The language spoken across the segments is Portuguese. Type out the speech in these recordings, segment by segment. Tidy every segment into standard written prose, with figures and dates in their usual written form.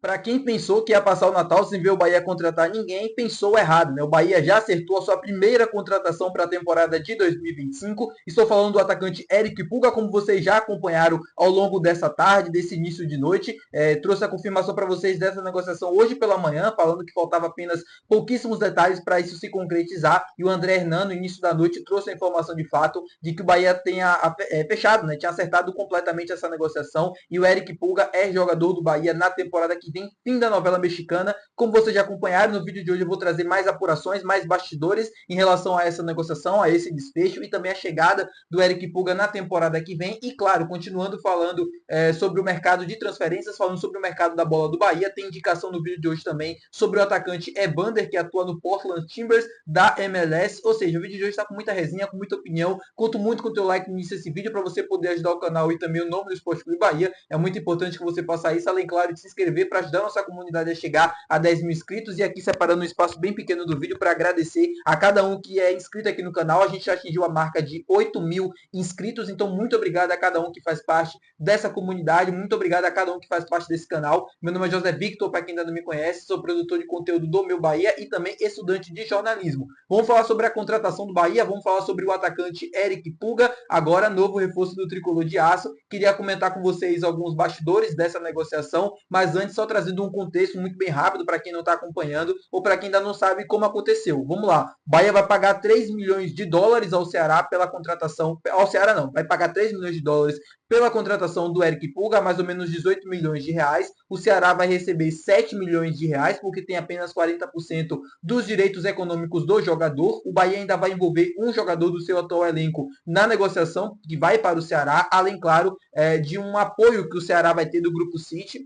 Para quem pensou que ia passar o Natal sem ver o Bahia contratar ninguém, pensou errado, né? O Bahia já acertou a sua primeira contratação para a temporada de 2025. Estou falando do atacante Eric Pulga, como vocês já acompanharam ao longo dessa tarde, desse início de noite. Trouxe a confirmação para vocês dessa negociação hoje pela manhã, falando que faltava apenas pouquíssimos detalhes para isso se concretizar. E o André Hernan, no início da noite, trouxe a informação de fato de que o Bahia tenha fechado, né? Tinha acertado completamente essa negociação. E o Eric Pulga é jogador do Bahia na temporada que vem, fim da novela mexicana. Como vocês já acompanharam, no vídeo de hoje eu vou trazer mais apurações, mais bastidores em relação a essa negociação, a esse desfecho e também a chegada do Eric Pulga na temporada que vem. E claro, continuando falando sobre o mercado de transferências, falando sobre o mercado da bola do Bahia, tem indicação no vídeo de hoje também sobre o atacante Evander, que atua no Portland Timbers da MLS. Ou seja, o vídeo de hoje está com muita resenha, com muita opinião. Conto muito com o teu like no início desse vídeo para você poder ajudar o canal e também o nome do Esporte Clube Bahia. É muito importante que você faça isso, além, claro, de se inscrever para ajudar a nossa comunidade a chegar a 10 mil inscritos. E aqui separando um espaço bem pequeno do vídeo para agradecer a cada um que é inscrito aqui no canal. A gente já atingiu a marca de 8 mil inscritos, então muito obrigado a cada um que faz parte dessa comunidade, muito obrigado a cada um que faz parte desse canal. Meu nome é José Victor, para quem ainda não me conhece, sou produtor de conteúdo do Meu Bahia e também estudante de jornalismo. Vamos falar sobre a contratação do Bahia, vamos falar sobre o atacante Eric Pulga, agora novo reforço do Tricolor de Aço. Queria comentar com vocês alguns bastidores dessa negociação, mas antes só trazendo um contexto muito bem rápido para quem não está acompanhando ou para quem ainda não sabe como aconteceu. Vamos lá, Bahia vai pagar 3 milhões de dólares ao Ceará pela contratação, ao Ceará não, vai pagar 3 milhões de dólares pela contratação do Eric Pulga, mais ou menos 18 milhões de reais. O Ceará vai receber 7 milhões de reais, porque tem apenas 40% dos direitos econômicos do jogador. O Bahia ainda vai envolver um jogador do seu atual elenco na negociação, que vai para o Ceará, além, claro, de um apoio que o Ceará vai ter do Grupo City,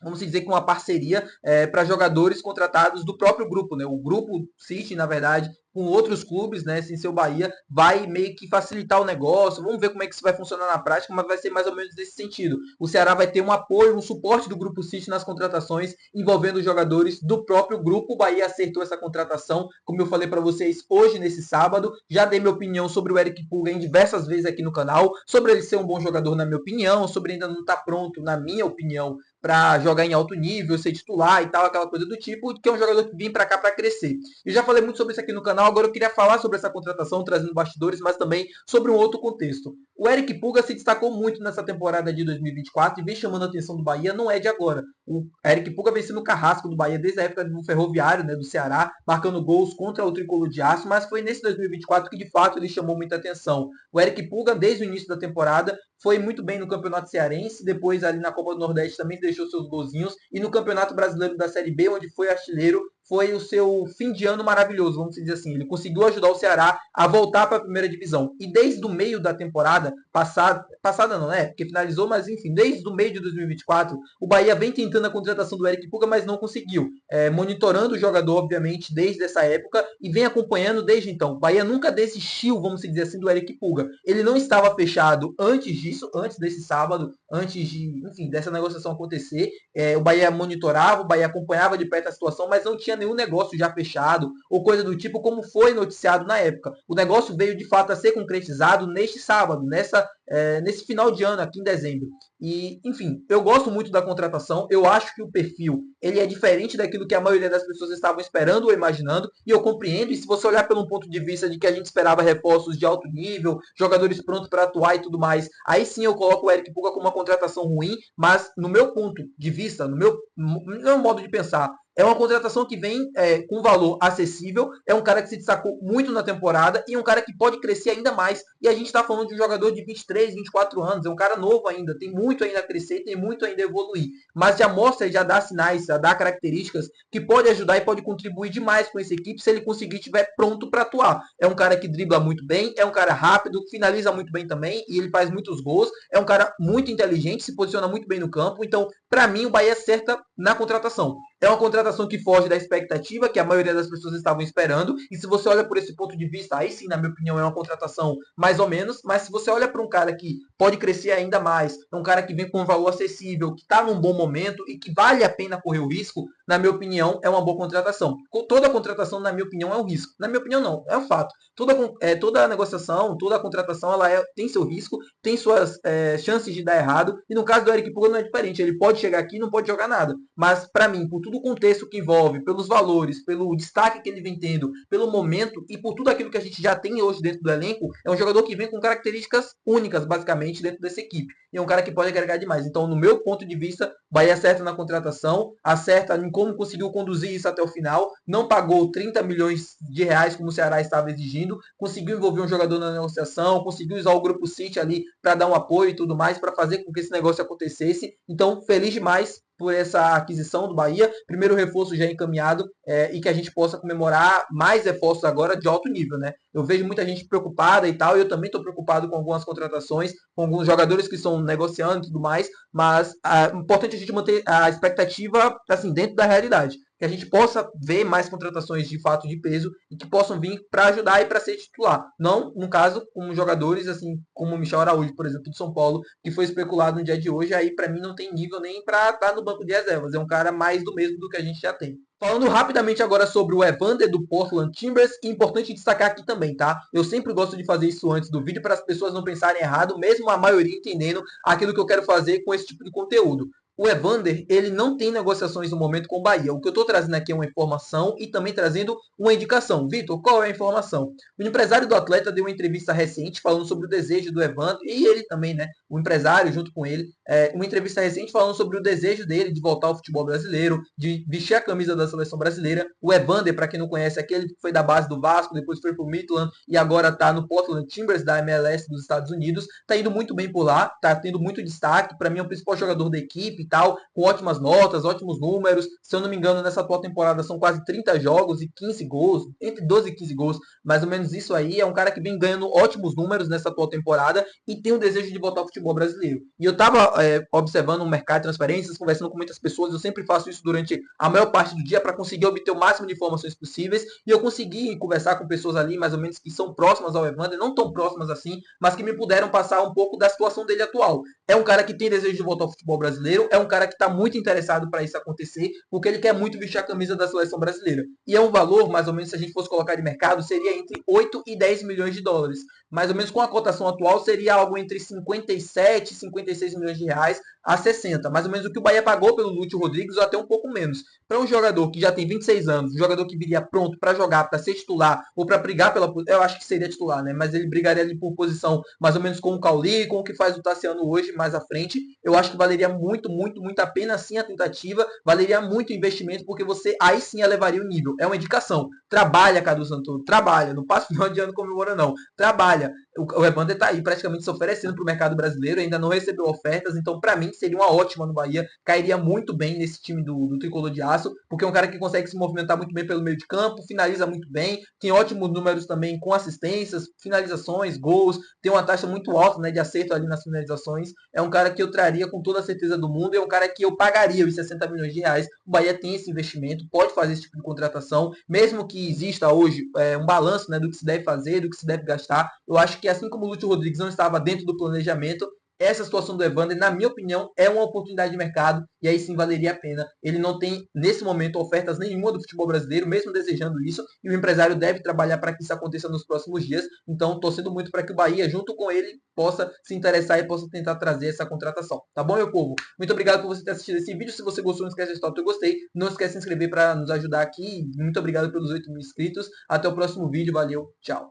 vamos dizer que uma parceria para jogadores contratados do próprio grupo, né? O Grupo City, na verdade, com outros clubes, né, sem ser o Bahia, vai meio que facilitar o negócio. Vamos ver como é que isso vai funcionar na prática, mas vai ser mais ou menos nesse sentido. O Ceará vai ter um apoio, um suporte do Grupo City nas contratações envolvendo jogadores do próprio grupo. O Bahia acertou essa contratação, como eu falei para vocês hoje, nesse sábado. Já dei minha opinião sobre o Eric Pulga em diversas vezes aqui no canal, sobre ele ser um bom jogador na minha opinião, sobre ainda não estar pronto, na minha opinião, para jogar em alto nível, ser titular e tal, aquela coisa do tipo, que é um jogador que vem para cá para crescer. Eu já falei muito sobre isso aqui no canal, agora eu queria falar sobre essa contratação, trazendo bastidores, mas também sobre um outro contexto. O Eric Pulga se destacou muito nessa temporada de 2024 e vem chamando a atenção do Bahia, não é de agora. O Eric Pulga vem sendo o carrasco do Bahia desde a época do Ferroviário, né, do Ceará, marcando gols contra o Tricolor de Aço, mas foi nesse 2024 que de fato ele chamou muita atenção. O Eric Pulga, desde o início da temporada, foi muito bem no Campeonato Cearense, depois ali na Copa do Nordeste também deixou seus golzinhos, e no Campeonato Brasileiro da Série B, onde foi artilheiro, foi o seu fim de ano maravilhoso, vamos dizer assim. Ele conseguiu ajudar o Ceará a voltar para a primeira divisão. E desde o meio da temporada, passada não, né? Porque finalizou, mas enfim, desde o meio de 2024, o Bahia vem tentando a contratação do Eric Pulga, mas não conseguiu. Monitorando o jogador, obviamente, desde essa época e vem acompanhando desde então. O Bahia nunca desistiu, vamos dizer assim, do Eric Pulga. Ele não estava fechado antes disso, antes desse sábado, antes de, enfim, dessa negociação acontecer. O Bahia monitorava, o Bahia acompanhava de perto a situação, mas não tinha nenhum negócio já fechado ou coisa do tipo, como foi noticiado na época. O negócio veio de fato a ser concretizado neste sábado, nesse final de ano, aqui em dezembro. E, enfim, eu gosto muito da contratação. Eu acho que o perfil ele é diferente daquilo que a maioria das pessoas estavam esperando ou imaginando, e eu compreendo. E se você olhar pelo ponto de vista de que a gente esperava reforços de alto nível, jogadores prontos para atuar e tudo mais, aí sim eu coloco o Eric Pulga como uma contratação ruim, mas no meu ponto de vista, no meu modo de pensar, é uma contratação que vem com valor acessível, é um cara que se destacou muito na temporada e um cara que pode crescer ainda mais. E a gente está falando de um jogador de 23, 24 anos, é um cara novo ainda, tem muito ainda a crescer, tem muito ainda a evoluir. Mas já mostra, já dá sinais, já dá características que pode ajudar e pode contribuir demais com essa equipe se ele conseguir estiver pronto para atuar. É um cara que dribla muito bem, é um cara rápido, finaliza muito bem também e ele faz muitos gols, é um cara muito inteligente, se posiciona muito bem no campo. Então, para mim, o Bahia acerta na contratação. É uma contratação que foge da expectativa que a maioria das pessoas estavam esperando. E se você olha por esse ponto de vista, aí sim, na minha opinião, é uma contratação mais ou menos. Mas se você olha para um cara que pode crescer ainda mais, é um cara que vem com um valor acessível, que está num bom momento e que vale a pena correr o risco, na minha opinião, é uma boa contratação. Toda contratação, na minha opinião, é um risco. Na minha opinião, não, é um fato. Toda negociação, toda contratação, tem seu risco, tem suas chances de dar errado. E no caso do Eric Pulga não é diferente. Ele pode chegar aqui e não pode jogar nada. Mas, para mim, por todo o contexto que envolve, pelos valores, pelo destaque que ele vem tendo, pelo momento e por tudo aquilo que a gente já tem hoje dentro do elenco, é um jogador que vem com características únicas, basicamente, dentro dessa equipe. E é um cara que pode agregar demais. Então, no meu ponto de vista, Bahia acerta na contratação, acerta em como conseguiu conduzir isso até o final, não pagou 30 milhões de reais como o Ceará estava exigindo, conseguiu envolver um jogador na negociação, conseguiu usar o Grupo City ali para dar um apoio e tudo mais, para fazer com que esse negócio acontecesse. Então, feliz demais por essa aquisição do Bahia, primeiro reforço já encaminhado e que a gente possa comemorar mais reforços agora de alto nível, né? Eu vejo muita gente preocupada e tal, e eu também estou preocupado com algumas contratações, com alguns jogadores que estão negociando e tudo mais, mas é importante a gente manter a expectativa assim dentro da realidade, que a gente possa ver mais contratações de fato de peso e que possam vir para ajudar e para ser titular. Não, no caso, como jogadores assim como o Michel Araújo, por exemplo, do São Paulo, que foi especulado no dia de hoje, aí para mim não tem nível nem para estar no banco de reservas. É um cara mais do mesmo do que a gente já tem. Falando rapidamente agora sobre o Evander do Portland Timbers, e importante destacar aqui também, tá? Eu sempre gosto de fazer isso antes do vídeo para as pessoas não pensarem errado, mesmo a maioria entendendo aquilo que eu quero fazer com esse tipo de conteúdo. O Evander, ele não tem negociações no momento com o Bahia. O que eu estou trazendo aqui é uma informação e também trazendo uma indicação. Vitor, qual é a informação? O empresário do atleta deu uma entrevista recente falando sobre o desejo do Evander, e ele também, né? O empresário junto com ele, uma entrevista recente falando sobre o desejo dele de voltar ao futebol brasileiro, de vestir a camisa da seleção brasileira. O Evander, para quem não conhece, é aquele que foi da base do Vasco, depois foi para o Midland e agora está no Portland Timbers da MLS dos Estados Unidos. Está indo muito bem por lá, está tendo muito destaque. Para mim é o principal jogador da equipe e tal, com ótimas notas, ótimos números. Se eu não me engano, nessa atual temporada são quase 30 jogos e 15 gols, entre 12 e 15 gols, mais ou menos isso aí. É um cara que vem ganhando ótimos números nessa atual temporada e tem o desejo de voltar ao futebol brasileiro. E eu estava observando o mercado de transferências, conversando com muitas pessoas. Eu sempre faço isso durante a maior parte do dia para conseguir obter o máximo de informações possíveis. E eu consegui conversar com pessoas ali, mais ou menos, que são próximas ao Evander, não tão próximas assim, mas que me puderam passar um pouco da situação dele atual. É um cara que tem desejo de voltar ao futebol brasileiro, é um cara que está muito interessado para isso acontecer, porque ele quer muito vestir a camisa da seleção brasileira. E é um valor, mais ou menos, se a gente fosse colocar de mercado, seria entre 8 e 10 milhões de dólares. Mais ou menos com a cotação atual, seria algo entre 57 e 56 milhões de reais a 60. Mais ou menos o que o Bahia pagou pelo Lúcio Rodrigues, ou até um pouco menos. Para um jogador que já tem 26 anos, um jogador que viria pronto para jogar, para ser titular, ou para brigar pela posição, eu acho que seria titular, né? Mas ele brigaria ali por posição, mais ou menos com o Cauli, com o que faz o Tassiano hoje, mais à frente. Eu acho que valeria muito, muito, muito a pena sim a tentativa, valeria muito o investimento, porque você aí sim elevaria o nível. É uma indicação. Trabalha, Cadu Santoro, trabalha. Não passa final de ano comemorando, não. Trabalha. O Evander está aí praticamente se oferecendo para o mercado brasileiro, ainda não recebeu ofertas, então para mim seria uma ótima no Bahia, cairia muito bem nesse time do Tricolor de Aço, porque é um cara que consegue se movimentar muito bem pelo meio de campo, finaliza muito bem, tem ótimos números também com assistências, finalizações, gols, tem uma taxa muito alta, né, de acerto ali nas finalizações. É um cara que eu traria com toda a certeza do mundo, é um cara que eu pagaria os 60 milhões de reais. O Bahia tem esse investimento, pode fazer esse tipo de contratação, mesmo que exista hoje um balanço, né, do que se deve fazer, do que se deve gastar. Eu acho que assim como o Lúcio Rodrigues não estava dentro do planejamento, essa situação do Evander, na minha opinião, é uma oportunidade de mercado e aí sim valeria a pena. Ele não tem, nesse momento, ofertas nenhuma do futebol brasileiro, mesmo desejando isso, e o empresário deve trabalhar para que isso aconteça nos próximos dias. Então, torcendo muito para que o Bahia, junto com ele, possa se interessar e possa tentar trazer essa contratação. Tá bom, meu povo? Muito obrigado por você ter assistido esse vídeo. Se você gostou, não esquece de deixar o teu gostei. Não esquece de se inscrever para nos ajudar aqui. Muito obrigado pelos 8 mil inscritos. Até o próximo vídeo. Valeu. Tchau.